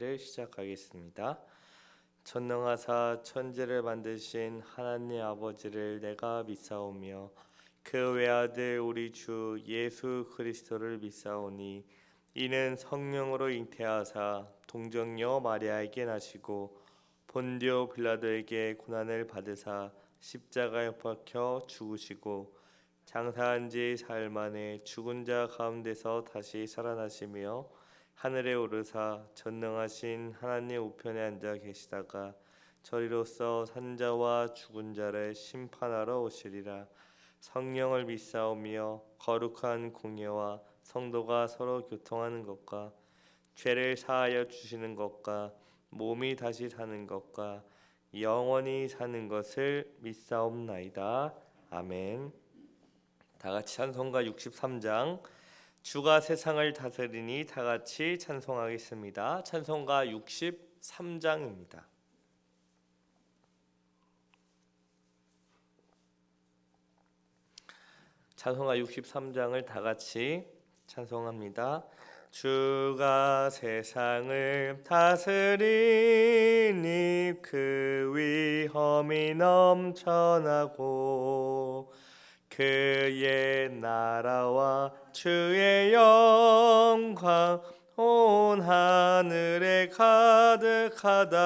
시작하겠습니다. 전능하사 천지를 만드신 하나님 아버지를 내가 믿사오며 그 외아들 우리 주 예수 그리스도를 믿사오니 이는 성령으로 잉태하사 동정녀 마리아에게 나시고 본디오 빌라도에게 고난을 받으사 십자가에 못 박혀 죽으시고 장사한 지 사흘 만에 죽은 자 가운데서 다시 살아나시며 하늘에 오르사 전능하신 하나님 우편에 앉아 계시다가 저리로서 산자와 죽은 자를 심판하러 오시리라. 성령을 믿사오며 거룩한 공예와 성도가 서로 교통하는 것과 죄를 사하여 주시는 것과 몸이 다시 사는 것과 영원히 사는 것을 믿사옵나이다. 아멘. 다 같이 찬송가 63장 주가 세상을 다스리니 다 같이 찬송하겠습니다. 찬송가 63장입니다. 찬송가 63장을 다 같이 찬송합니다. 주가 세상을 다스리니 그 위엄이 넘쳐나고 그의 나라와 주의 영광 온 하늘에 가득하다.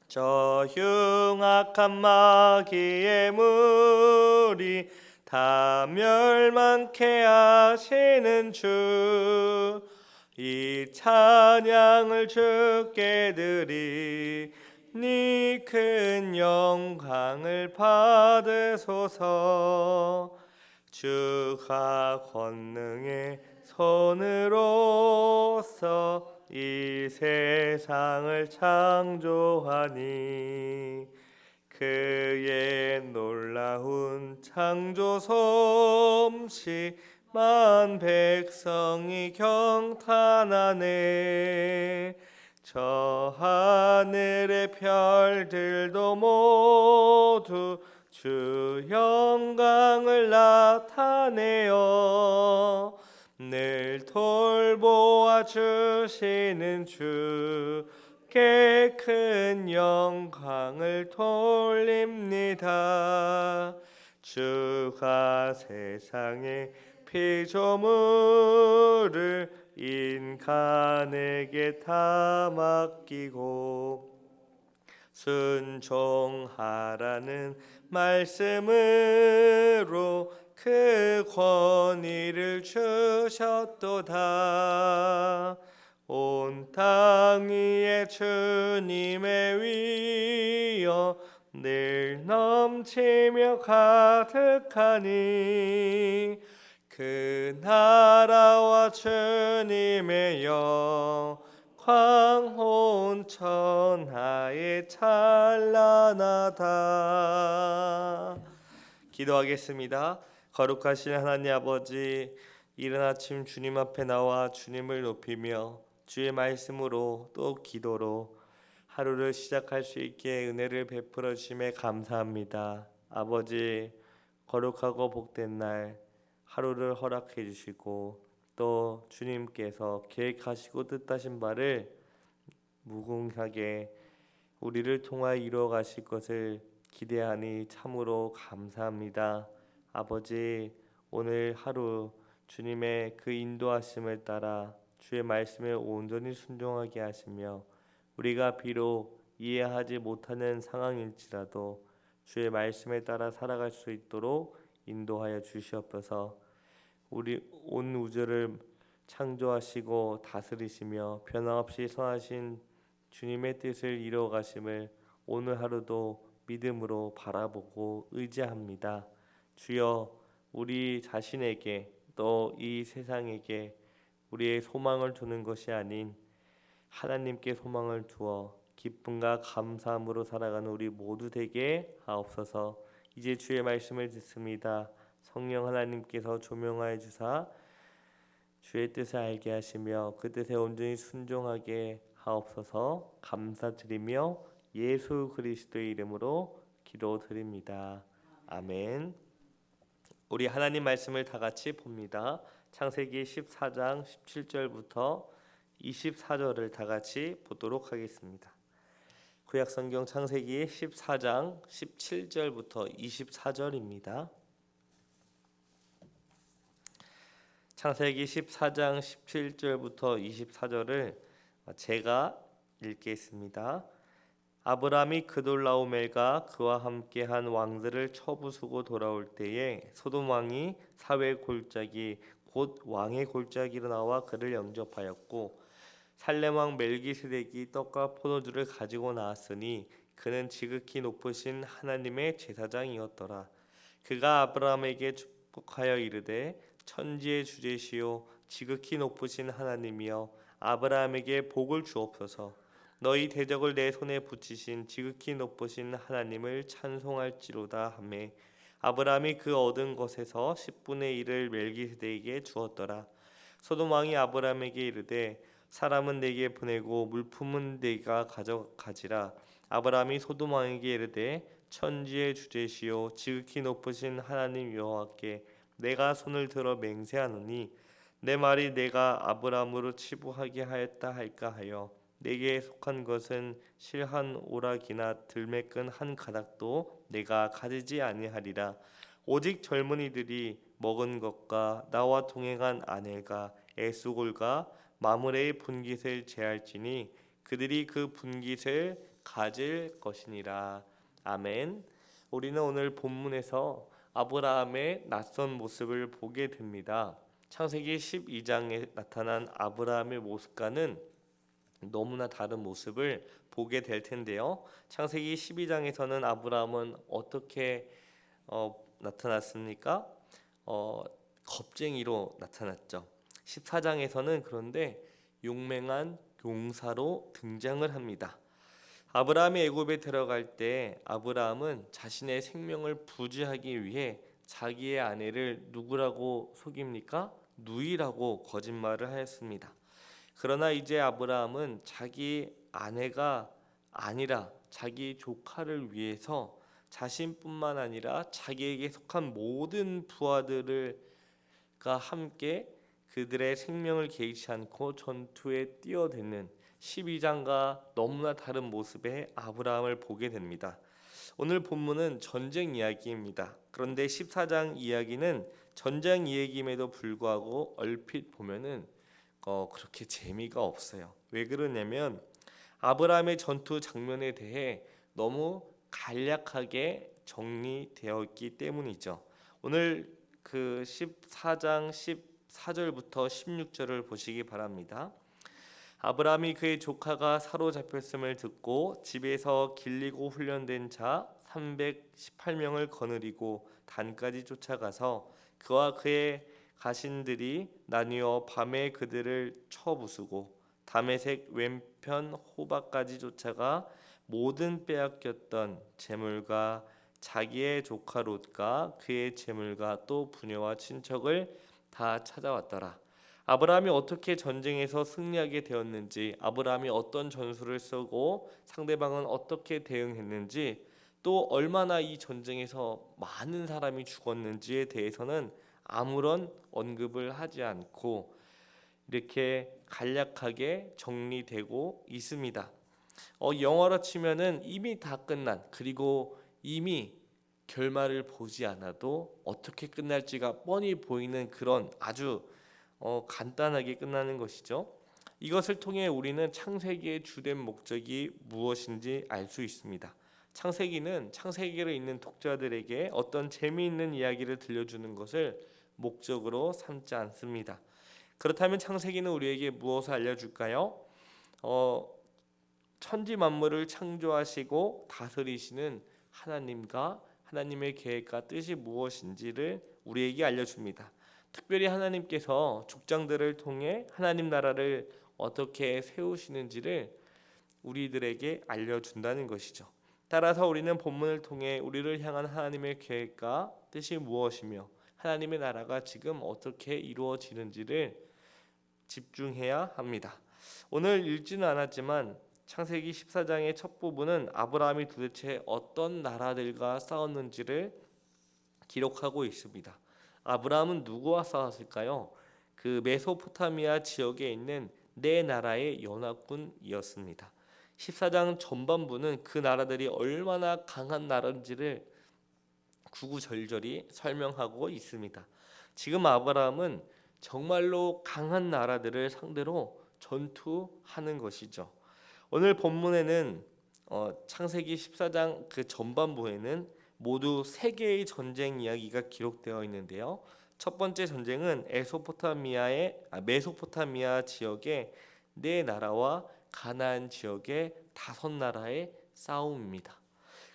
저 흉악한 마귀의 무리 다 멸망케 하시는 주, 이 찬양을 주께 드리니 큰 영광을 받으소서. 주가 권능의 손으로서 이 세상을 창조하니 그의 놀라운 창조 솜씨 만 백성이 경탄하네. 저 하늘의 별들도 모두 주 영광을 나타내어 늘 돌보아 주시는 주께 큰 영광을 돌립니다. 주가 세상의 피조물을 인간에게 다 맡기고 순종하라는 말씀으로 그 권위를 주셨도다. 온 땅 위에 주님의 위엄 늘 넘치며 가득하니 그 나라와 주님의 영광 온 천하에 찬란하다. 기도하겠습니다. 거룩하신 하나님 아버지, 이른 아침 주님 앞에 나와 주님을 높이며 주의 말씀으로 또 기도로 하루를 시작할 수 있게 은혜를 베풀어 주심에 감사합니다. 아버지, 거룩하고 복된 날 하루를 허락해 주시고 또 주님께서 계획하시고 뜻하신 바를 무궁하게 우리를 통하여 이루어 가실 것을 기대하니 참으로 감사합니다. 아버지, 오늘 하루 주님의 그 인도하심을 따라 주의 말씀에 온전히 순종하게 하시며 우리가 비록 이해하지 못하는 상황일지라도 주의 말씀에 따라 살아갈 수 있도록 인도하여 주시옵소서. 우리 온 우주를 창조하시고 다스리시며 변함없이 선하신 주님의 뜻을 이루어 가심을 오늘 하루도 믿음으로 바라보고 의지합니다. 주여, 우리 자신에게 또 이 세상에게 우리의 소망을 두는 것이 아닌 하나님께 소망을 두어 기쁨과 감사함으로 살아가는 우리 모두 되게 하옵소서. 이제 주의 말씀을 듣습니다. 성령 하나님께서 조명하여 주사 주의 뜻을 알게 하시며 그 뜻에 온전히 순종하게 하옵소서. 감사드리며 예수 그리스도의 이름으로 기도드립니다. 아멘. 우리 하나님 말씀을 다 같이 봅니다. 창세기 14장 17절부터 24절을 다 같이 보도록 하겠습니다. 구약성경 창세기 14장 17절부터 24절입니다. 창세기 14장 17절부터 24절을 제가 읽겠습니다. 아브람이 그돌라오멜과 그와 함께한 왕들을 쳐부수고 돌아올 때에 소돔 왕이 사회 골짜기 곧 왕의 골짜기로 나와 그를 영접하였고 살렘 왕 멜기세덱이 떡과 포도주를 가지고 나왔으니 그는 지극히 높으신 하나님의 제사장이었더라. 그가 아브람에게 축복하여 이르되 천지의 주제시요 지극히 높으신 하나님이여 아브라함에게 복을 주옵소서. 너희 대적을 내 손에 붙이신 지극히 높으신 하나님을 찬송할지로다 하매 아브라함이 그 얻은 것에서 10분의 1을 멜기세덱에게 주었더라. 소돔 왕이 아브라함에게 이르되 사람은 내게 보내고 물품은 내가 가져가지라. 아브라함이 소돔 왕에게 이르되 천지의 주제시요 지극히 높으신 하나님 여호와께 내가 손을 들어 맹세하노니 내 말이 내가 아브라함으로 치부하게 하였다 할까 하여 내게 속한 것은 실한 오락이나 들매끈 한 가닥도 내가 가지지 아니하리라. 오직 젊은이들이 먹은 것과 나와 동행한 아내가 에스골과 마므레의 분깃을 제할지니 그들이 그 분깃을 가질 것이니라. 아멘. 우리는 오늘 본문에서 아브라함의 낯선 모습을 보게 됩니다. 창세기 12장에 나타난 아브라함의 모습과는 너무나 다른 모습을 보게 될 텐데요. 창세기 12장에서는 아브라함은 어떻게 나타났습니까? 겁쟁이로 나타났죠. 14장에서는 그런데 용맹한 용사로 등장을 합니다. 아브라함이 애굽에 들어갈 때 아브라함은 자신의 생명을 부지하기 위해 자기의 아내를 누구라고 속입니까? 누이라고 거짓말을 하였습니다. 그러나 이제 아브라함은 자기 아내가 아니라 자기 조카를 위해서 자신뿐만 아니라 자기에게 속한 모든 부하들과 함께 그들의 생명을 개의치 않고 전투에 뛰어드는 12장과 너무나 다른 모습의 아브라함을 보게 됩니다. 오늘 본문은 전쟁 이야기입니다. 그런데 14장 이야기는 전쟁 이야기임에도 불구하고 얼핏 보면은 그렇게 재미가 없어요. 왜 그러냐면 아브라함의 전투 장면에 대해 너무 간략하게 정리되어 있기 때문이죠. 오늘 그 14장 14절부터 16절을 보시기 바랍니다. 아브라함이 그의 조카가 사로잡혔음을 듣고 집에서 길리고 훈련된 자 318명을 거느리고 단까지 쫓아가서 그와 그의 가신들이 나뉘어 밤에 그들을 쳐부수고 다메섹 왼편 호바까지 쫓아가 모든 빼앗겼던 재물과 자기의 조카 롯과 그의 재물과 또 부녀와 친척을 다 찾아왔더라. 아브라함이 어떻게 전쟁에서 승리하게 되었는지, 아브라함이 어떤 전술을 쓰고 상대방은 어떻게 대응했는지, 또 얼마나 이 전쟁에서 많은 사람이 죽었는지에 대해서는 아무런 언급을 하지 않고 이렇게 간략하게 정리되고 있습니다. 영어로 치면은 이미 다 끝난, 그리고 이미 결말을 보지 않아도 어떻게 끝날지가 뻔히 보이는 그런 아주 간단하게 끝나는 것이죠. 이것을 통해 우리는 창세기의 주된 목적이 무엇인지 알 수 있습니다. 창세기는 창세기를 읽는 독자들에게 어떤 재미있는 이야기를 들려주는 것을 목적으로 삼지 않습니다. 그렇다면 창세기는 우리에게 무엇을 알려줄까요? 천지 만물을 창조하시고 다스리시는 하나님과 하나님의 계획과 뜻이 무엇인지를 우리에게 알려줍니다. 특별히 하나님께서 족장들을 통해 하나님 나라를 어떻게 세우시는지를 우리들에게 알려준다는 것이죠. 따라서 우리는 본문을 통해 우리를 향한 하나님의 계획과 뜻이 무엇이며 하나님의 나라가 지금 어떻게 이루어지는지를 집중해야 합니다. 오늘 읽지는 않았지만 창세기 14장의 첫 부분은 아브라함이 도대체 어떤 나라들과 싸웠는지를 기록하고 있습니다. 아브라함은 누구와 싸웠을까요? 그 메소포타미아 지역에 있는 네 나라의 연합군이었습니다. 14장 전반부는 그 나라들이 얼마나 강한 나라인지를 구구절절히 설명하고 있습니다. 지금 아브라함은 정말로 강한 나라들을 상대로 전투하는 것이죠. 오늘 본문에는 창세기 14장 그 전반부에는 모두 세 개의 전쟁 이야기가 기록되어 있는데요. 첫 번째 전쟁은 메소포타미아 지역의 네 나라와 가나안 지역의 다섯 나라의 싸움입니다.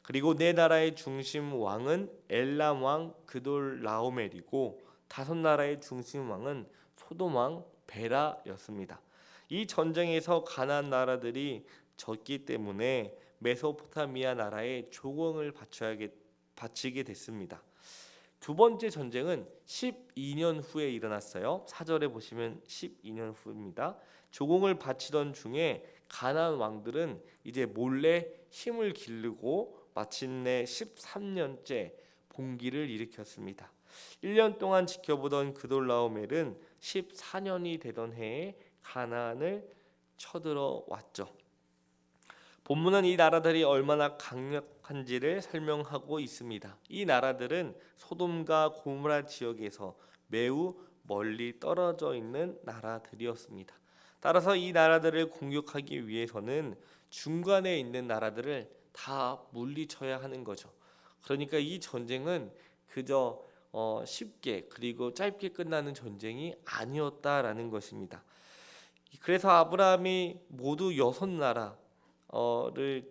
그리고 네 나라의 중심 왕은 엘람 왕 그돌라오멜이고 다섯 나라의 중심 왕은 소돔 왕 베라였습니다. 이 전쟁에서 가나안 나라들이 졌기 때문에 메소포타미아 나라에 조공을 바치게 됐습니다. 두 번째 전쟁은 12년 후에 일어났어요. 4절에 보시면 12년 후입니다. 조공을 바치던 중에 가나안 왕들은 이제 몰래 힘을 기르고 마침내 13년째 봉기를 일으켰습니다. 1년 동안 지켜보던 그돌라오멜은 14년이 되던 해에 가나안을 쳐들어 왔죠. 본문은 이 나라들이 얼마나 강력한지를 설명하고 있습니다. 이 나라들은 소돔과 고모라 지역에서 매우 멀리 떨어져 있는 나라들이었습니다. 따라서 이 나라들을 공격하기 위해서는 중간에 있는 나라들을 다 물리쳐야 하는 거죠. 그러니까 이 전쟁은 그저 쉽게 그리고 짧게 끝나는 전쟁이 아니었다라는 것입니다. 그래서 아브라함이 모두 6나라를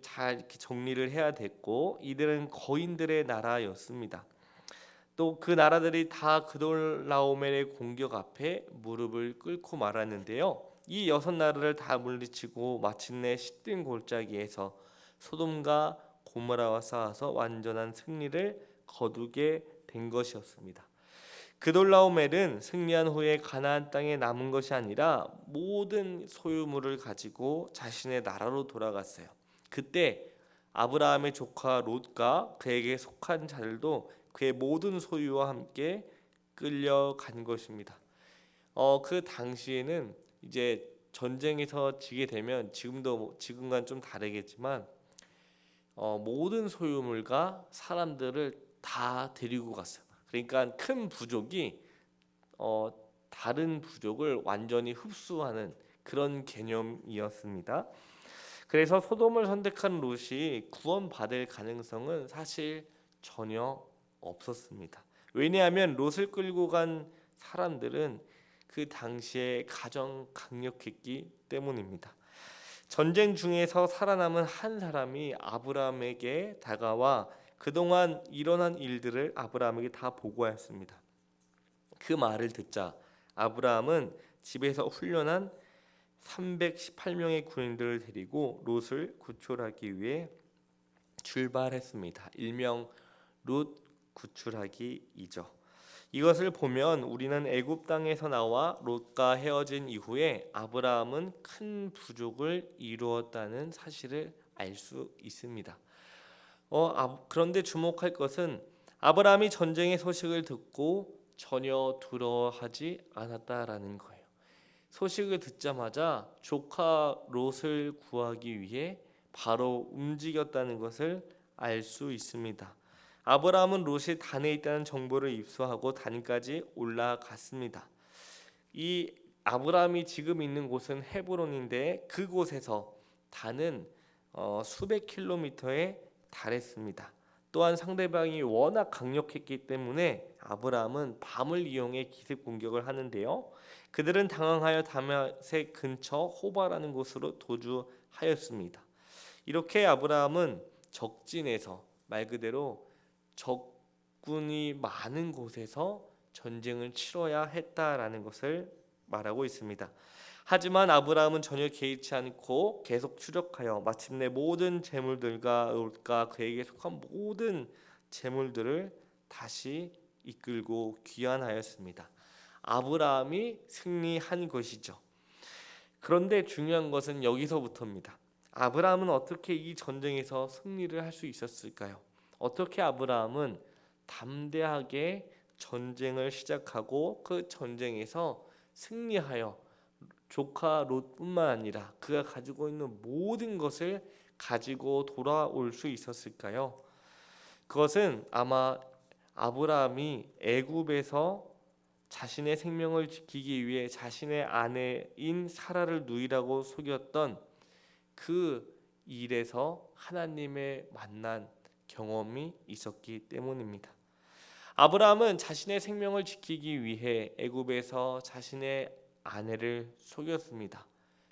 잘 이렇게 정리를 해야 됐고, 이들은 거인들의 나라였습니다. 또 그 나라들이 다 그돌라오멜의 공격 앞에 무릎을 꿇고 말았는데요. 이 6나라를 다 물리치고 마침내 시든 골짜기에서 소돔과 고모라와 싸워서 완전한 승리를 거두게 된 것이었습니다. 그돌라오멜은 승리한 후에 가나안 땅에 남은 것이 아니라 모든 소유물을 가지고 자신의 나라로 돌아갔어요. 그때 아브라함의 조카 롯과 그에게 속한 자들도 그의 모든 소유와 함께 끌려간 것입니다. 그 당시에는 이제 전쟁에서 지게 되면 지금과는 좀 다르겠지만 모든 소유물과 사람들을 다 데리고 갔어요. 그러니까 큰 부족이 다른 부족을 완전히 흡수하는 그런 개념이었습니다. 그래서 소돔을 선택한 롯이 구원받을 가능성은 사실 전혀 없었습니다. 왜냐하면 롯을 끌고 간 사람들은 그 당시에 가장 강력했기 때문입니다. 전쟁 중에서 살아남은 한 사람이 아브라함에게 다가와 그동안 일어난 일들을 아브라함에게 다 보고하였습니다. 그 말을 듣자 아브라함은 집에서 훈련한 318명의 군인들을 데리고 롯을 구출하기 위해 출발했습니다. 일명 롯 구출하기이죠. 이것을 보면 우리는 애굽 땅에서 나와 롯과 헤어진 이후에 아브라함은 큰 부족을 이루었다는 사실을 알 수 있습니다. 그런데 주목할 것은 아브라함이 전쟁의 소식을 듣고 전혀 두려워하지 않았다라는 거예요. 소식을 듣자마자 조카 롯을 구하기 위해 바로 움직였다는 것을 알 수 있습니다. 아브라함은 롯이 단에 있다는 정보를 입수하고 단까지 올라갔습니다. 이 아브라함이 지금 있는 곳은 헤브론인데 그곳에서 단은 수백 킬로미터에 달했습니다. 또한 상대방이 워낙 강력했기 때문에 아브라함은 밤을 이용해 기습 공격을 하는데요. 그들은 당황하여 다메섹 근처 호바라는 곳으로 도주하였습니다. 이렇게 아브라함은 적진에서 말 그대로 적군이 많은 곳에서 전쟁을 치러야 했다라는 것을 말하고 있습니다. 하지만 아브라함은 전혀 개의치 않고 계속 추적하여 마침내 모든 재물들과 롯과 그에게 속한 모든 재물들을 다시 이끌고 귀환하였습니다. 아브라함이 승리한 것이죠. 그런데 중요한 것은 여기서부터입니다. 아브라함은 어떻게 이 전쟁에서 승리를 할 수 있었을까요? 어떻게 아브라함은 담대하게 전쟁을 시작하고 그 전쟁에서 승리하여 조카 롯뿐만 아니라 그가 가지고 있는 모든 것을 가지고 돌아올 수 있었을까요? 그것은 아마 아브라함이 애굽에서 자신의 생명을 지키기 위해 자신의 아내인 사라를 누이라고 속였던 그 일에서 하나님의 만난 경험이 있었기 때문입니다. 아브라함은 자신의 생명을 지키기 위해 애굽에서 자신의 아내를 속였습니다.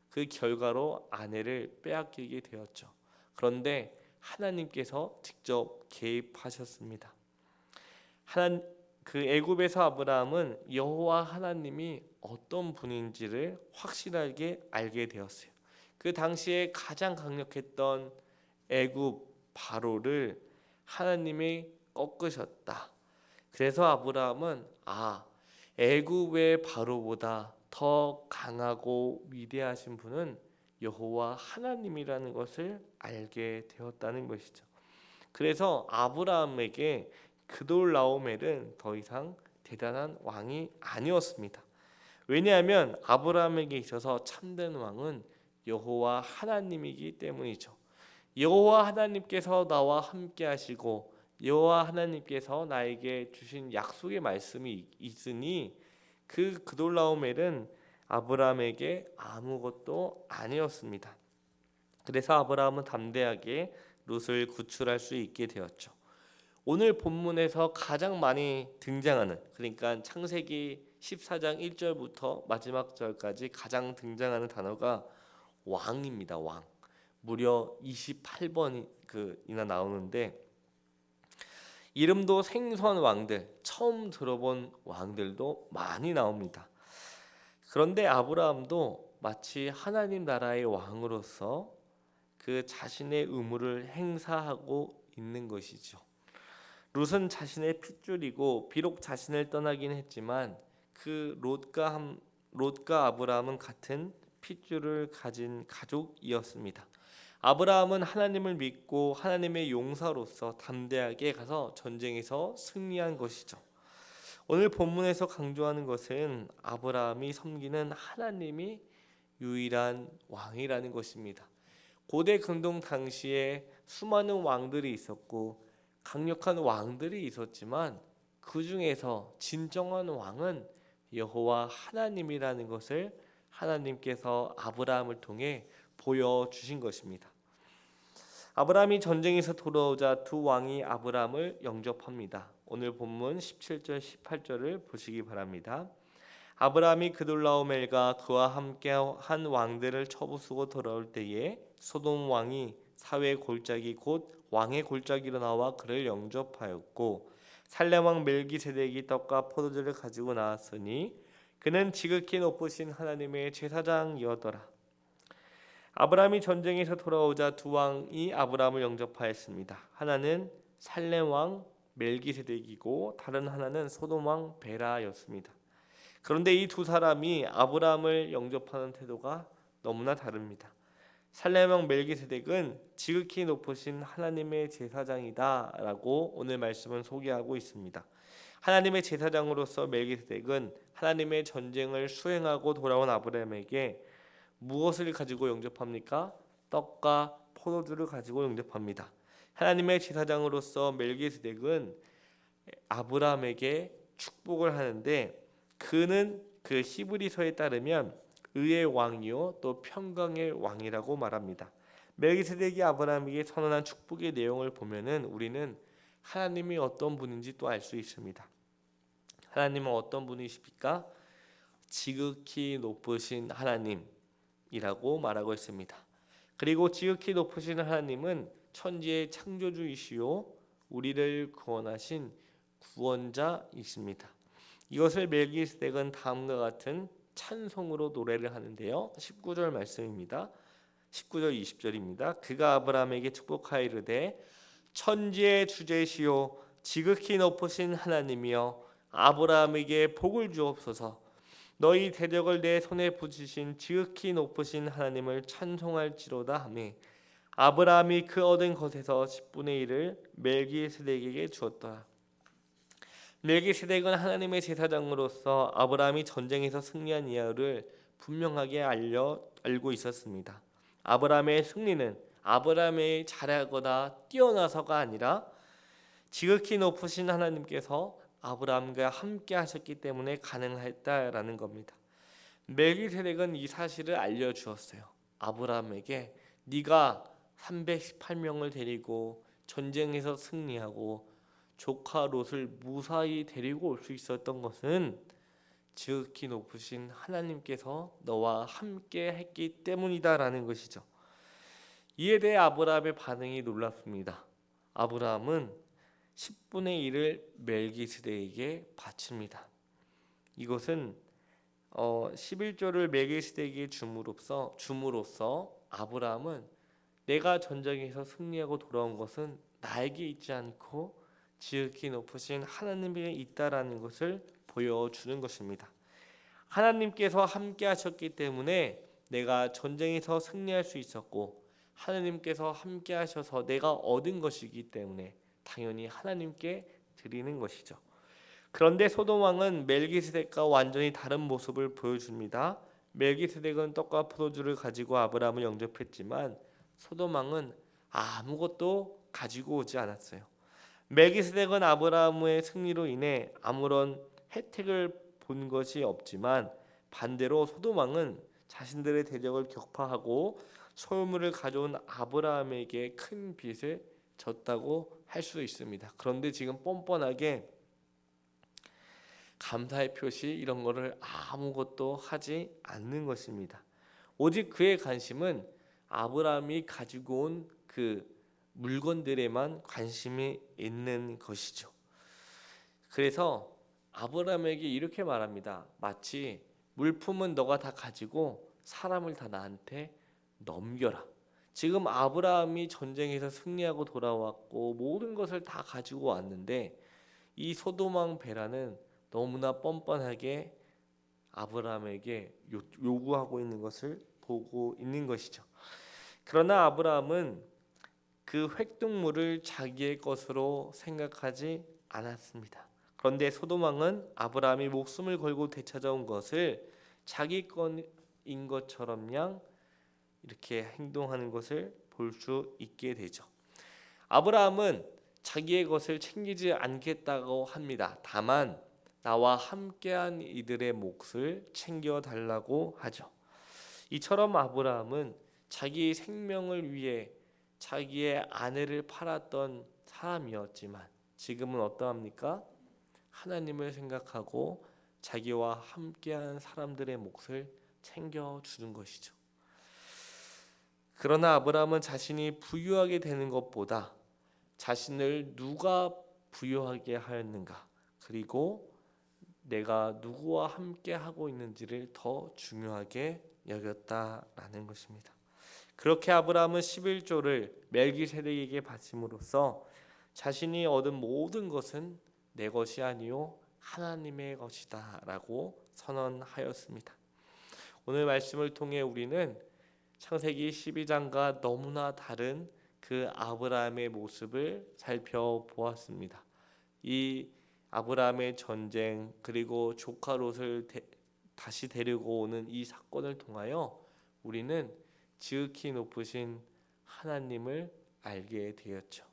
그 결과로 아내를 빼앗기게 되었죠. 그런데 하나님께서 직접 개입하셨습니다. 그 애굽에서 아브라함은 여호와 하나님이 어떤 분인지를 확실하게 알게 되었어요. 그 당시에 가장 강력했던 애굽 바로를 하나님이 꺾으셨다. 그래서 아브라함은 애굽의 바로보다 더 강하고 위대하신 분은 여호와 하나님이라는 것을 알게 되었다는 것이죠. 그래서 아브라함에게 그돌라오멜은 더 이상 대단한 왕이 아니었습니다. 왜냐하면 아브라함에게 있어서 참된 왕은 여호와 하나님이기 때문이죠. 여호와 하나님께서 나와 함께 하시고 여호와 하나님께서 나에게 주신 약속의 말씀이 있으니 그 그돌라오멜은 아브라함에게 아무것도 아니었습니다. 그래서 아브라함은 담대하게 롯을 구출할 수 있게 되었죠. 오늘 본문에서 가장 많이 등장하는, 그러니까 창세기 14장 1절부터 마지막 절까지 가장 등장하는 단어가 왕입니다. 왕. 무려 28번이나 나오는데 이름도 생소한 왕들, 처음 들어본 왕들도 많이 나옵니다. 그런데 아브라함도 마치 하나님 나라의 왕으로서 그 자신의 의무를 행사하고 있는 것이죠. 롯은 자신의 핏줄이고 비록 자신을 떠나긴 했지만 그 롯과 아브라함은 같은 핏줄을 가진 가족이었습니다. 아브라함은 하나님을 믿고 하나님의 용사로서 담대하게 가서 전쟁에서 승리한 것이죠. 오늘 본문에서 강조하는 것은 아브라함이 섬기는 하나님이 유일한 왕이라는 것입니다. 고대 근동 당시에 수많은 왕들이 있었고 강력한 왕들이 있었지만 그 중에서 진정한 왕은 여호와 하나님이라는 것을 하나님께서 아브라함을 통해 보여주신 것입니다. 아브라함이 전쟁에서 돌아오자 두 왕이 아브라함을 영접합니다. 오늘 본문 17절 18절을 보시기 바랍니다. 아브라함이 그돌라오멜과 그와 함께 한 왕들을 쳐부수고 돌아올 때에 소돔 왕이 사회 골짜기 곧 왕의 골짜기로 나와 그를 영접하였고 살렘 왕 멜기세덱이 떡과 포도주를 가지고 나왔으니 그는 지극히 높으신 하나님의 제사장이었더라. 아브라함이 전쟁에서 돌아오자 두 왕이 아브라함을 영접하였습니다. 하나는 살렘 왕 멜기세덱이고 다른 하나는 소돔 왕 베라였습니다. 그런데 이 두 사람이 아브라함을 영접하는 태도가 너무나 다릅니다. 살렘 왕 멜기세덱은 지극히 높으신 하나님의 제사장이다라고 오늘 말씀은 소개하고 있습니다. 하나님의 제사장으로서 멜기세덱은 하나님의 전쟁을 수행하고 돌아온 아브라함에게 무엇을 가지고 영접합니까? 떡과 포도주를 가지고 영접합니다. 하나님의 제사장으로서 멜기세덱은 아브라함에게 축복을 하는데 그는 그 히브리서에 따르면 의의 왕이요 또 평강의 왕이라고 말합니다. 멜기세덱이 아브라함에게 선언한 축복의 내용을 보면은 우리는 하나님이 어떤 분인지 또 알 수 있습니다. 하나님은 어떤 분이십니까? 지극히 높으신 하나님이라고 말하고 있습니다. 그리고 지극히 높으신 하나님은 천지의 창조주이시요 우리를 구원하신 구원자이십니다. 이것을 멜기세덱은 다음과 같은 찬송으로 노래를 하는데요. 19절 말씀입니다. 19절 20절입니다. 그가 아브라함에게 축복하이르되 천지의 주제시요 지극히 높으신 하나님이여 아브라함에게 복을 주옵소서. 너희 대적을 내 손에 붙이신 지극히 높으신 하나님을 찬송할지로다 하매 아브라함이 그 얻은 것에서 10분의 1을 멜기세덱에게 주었더라. 멜기세덱은 하나님의 제사장으로서 아브라함이 전쟁에서 승리한 이유를 분명하게 알고 있었습니다. 아브라함의 승리는 아브라함이 잘하거나 뛰어나서가 아니라 지극히 높으신 하나님께서 아브라함과 함께 하셨기 때문에 가능했다라는 겁니다. 멜기세덱은 이 사실을 알려주었어요. 아브라함에게 네가 318명을 데리고 전쟁에서 승리하고 조카 롯을 무사히 데리고 올 수 있었던 것은 지극히 높으신 하나님께서 너와 함께 했기 때문이다라는 것이죠. 이에 대해 아브라함의 반응이 놀랍습니다. 아브라함은 10분의 1을 멜기세덱에게 바칩니다. 이것은 11조를 멜기세덱에게 줌으로써 아브라함은 내가 전쟁에서 승리하고 돌아온 것은 나에게 있지 않고 지극히 높으신 하나님에게 있다라는 것을 보여주는 것입니다. 하나님께서 함께 하셨기 때문에 내가 전쟁에서 승리할 수 있었고 하나님께서 함께 하셔서 내가 얻은 것이기 때문에 당연히 하나님께 드리는 것이죠. 그런데 소돔 왕은 멜기세덱과 완전히 다른 모습을 보여줍니다. 멜기세덱은 떡과 포도주를 가지고 아브라함을 영접했지만 소돔 왕은 아무것도 가지고 오지 않았어요. 멜기세덱은 아브라함의 승리로 인해 아무런 혜택을 본 것이 없지만 반대로 소돔 왕은 자신들의 대적을 격파하고 소유물을 가져온 아브라함에게 큰 빚을 졌다고 할 수 있습니다. 그런데 지금 뻔뻔하게 감사의 표시 이런 거를 아무것도 하지 않는 것입니다. 오직 그의 관심은 아브라함이 가지고 온 그 물건들에만 관심이 있는 것이죠. 그래서 아브라함에게 이렇게 말합니다. 마치 물품은 너가 다 가지고 사람을 다 나한테 넘겨라. 지금 아브라함이 전쟁에서 승리하고 돌아왔고 모든 것을 다 가지고 왔는데 이 소돔 왕 베라는 너무나 뻔뻔하게 아브라함에게 요구하고 있는 것을 보고 있는 것이죠. 그러나 아브라함은 그 획득물을 자기의 것으로 생각하지 않았습니다. 그런데 소돔 왕은 아브라함이 목숨을 걸고 되찾아온 것을 자기 것인 것처럼 이렇게 행동하는 것을 볼 수 있게 되죠. 아브라함은 자기의 것을 챙기지 않겠다고 합니다. 다만 나와 함께한 이들의 몫을 챙겨달라고 하죠. 이처럼 아브라함은 자기 생명을 위해 자기의 아내를 팔았던 사람이었지만 지금은 어떠합니까? 하나님을 생각하고 자기와 함께한 사람들의 몫을 챙겨주는 것이죠. 그러나 아브라함은 자신이 부유하게 되는 것보다 자신을 누가 부유하게 하였는가, 그리고 내가 누구와 함께 하고 있는지를 더 중요하게 여겼다라는 것입니다. 그렇게 아브라함은 11조를 멜기세덱에게 바침으로써 자신이 얻은 모든 것은 내 것이 아니요 하나님의 것이다라고 선언하였습니다. 오늘 말씀을 통해 우리는 창세기 12장과 너무나 다른 그 아브라함의 모습을 살펴보았습니다. 이 아브라함의 전쟁 그리고 조카 롯을 다시 데리고 오는 이 사건을 통하여 우리는 지극히 높으신 하나님을 알게 되었죠.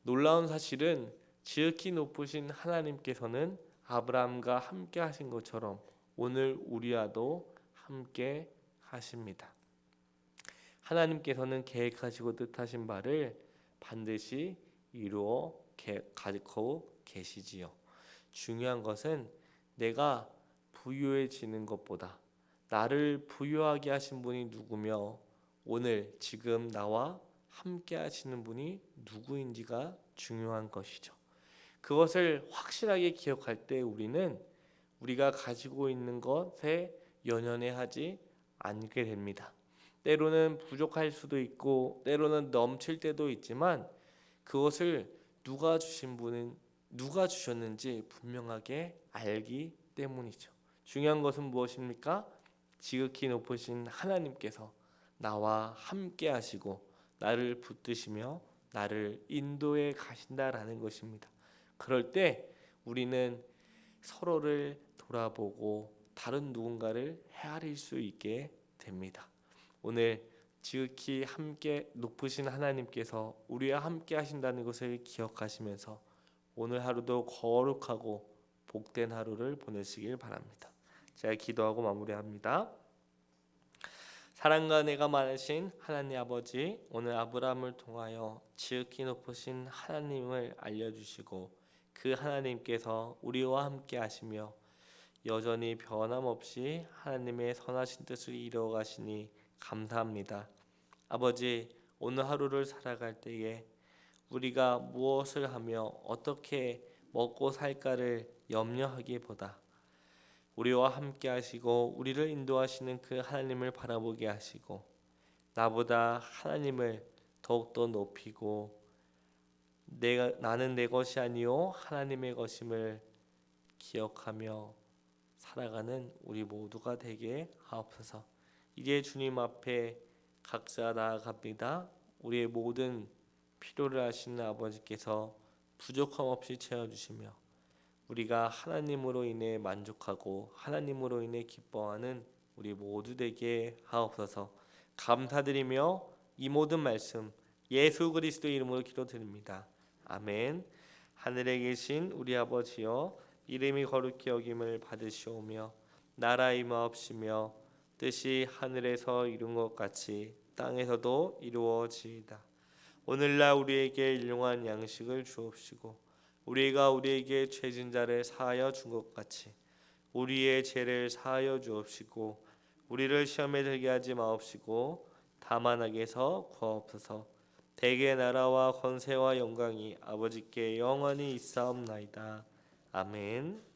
놀라운 사실은 지극히 높으신 하나님께서는 아브라함과 함께 하신 것처럼 오늘 우리와도 함께 하십니다. 하나님께서는 계획하시고 뜻하신 바를 반드시 이루어 가지고 계시지요. 중요한 것은 내가 부유해지는 것보다 나를 부유하게 하신 분이 누구며 오늘 지금 나와 함께 하시는 분이 누구인지가 중요한 것이죠. 그것을 확실하게 기억할 때 우리는 우리가 가지고 있는 것에 연연해하지 않게 됩니다. 때로는 부족할 수도 있고 때로는 넘칠 때도 있지만 그것을 누가 주셨는지 분명하게 알기 때문이죠. 중요한 것은 무엇입니까? 지극히 높으신 하나님께서 나와 함께 하시고 나를 붙드시며 나를 인도해 가신다라는 것입니다. 그럴 때 우리는 서로를 돌아보고 다른 누군가를 헤아릴 수 있게 됩니다. 오늘 지극히 함께 높으신 하나님께서 우리와 함께 하신다는 것을 기억하시면서 오늘 하루도 거룩하고 복된 하루를 보내시길 바랍니다. 제가 기도하고 마무리합니다. 사랑과 은혜가 많으신 하나님 아버지, 오늘 아브라함을 통하여 지극히 높으신 하나님을 알려주시고 그 하나님께서 우리와 함께 하시며 여전히 변함없이 하나님의 선하신 뜻을 이루어가시니 감사합니다. 아버지, 오늘 하루를 살아갈 때에 우리가 무엇을 하며 어떻게 먹고 살까를 염려하기보다 우리와 함께 하시고 우리를 인도하시는 그 하나님을 바라보게 하시고 나보다 하나님을 더욱더 높이고 나는 내 것이 아니요 하나님의 것임을 기억하며 살아가는 우리 모두가 되게 하옵소서. 이제 주님 앞에 각자 나아갑니다. 우리의 모든 필요를 아시는 아버지께서 부족함 없이 채워주시며 우리가 하나님으로 인해 만족하고 하나님으로 인해 기뻐하는 우리 모두 되게 하옵소서. 감사드리며 이 모든 말씀 예수 그리스도 이름으로 기도드립니다. 아멘. 하늘에 계신 우리 아버지여, 이름이 거룩히 여김을 받으시오며 나라 임하옵시며 뜻이 하늘에서 이룬 것 같이 땅에서도 이루어지이다. 오늘날 우리에게 일용할 양식을 주옵시고 우리가 우리에게 죄진 자를 사하여 준 것 같이 우리의 죄를 사하여 주옵시고 우리를 시험에 들게 하지 마옵시고 다만 악에서 구하옵소서. 대개 나라와 권세와 영광이 아버지께 영원히 있사옵나이다. 아멘.